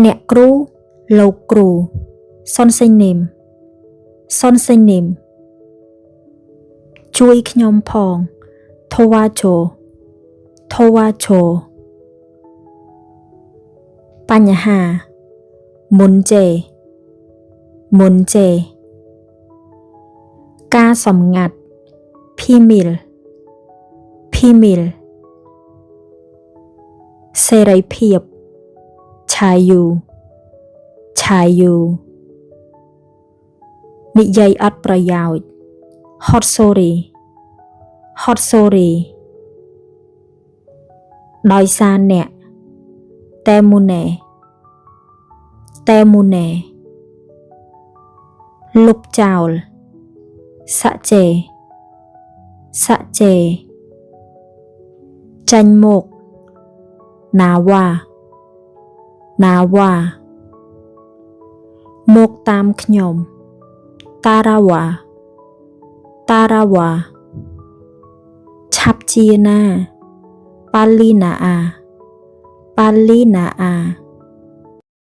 អ្នកគ្រូលោកគ្រូសុនសេញនេមសុនសេញនេមជួយខ្ញុំផងធវ៉ាជោធវ៉ាជោបញ្ហាមុនជេមុនជេការសម្ងាត់ភីមីលភីមីលសេរីភាពឆាយូឆាយូនិយាយអត់ប្រយោជន៍ hot sorry hot sorry ដោយសារអ្នកតែមូណែតែមូណែលុបចោលសាក់ចេសាក់ចេចាញ់មកណាវ៉ាណាវ៉ាមកតាមខ្ញុំតារាវ៉ាតារាវ៉ាឆាប់ជាណាប៉ាលីណាអាប៉ាលីណាអា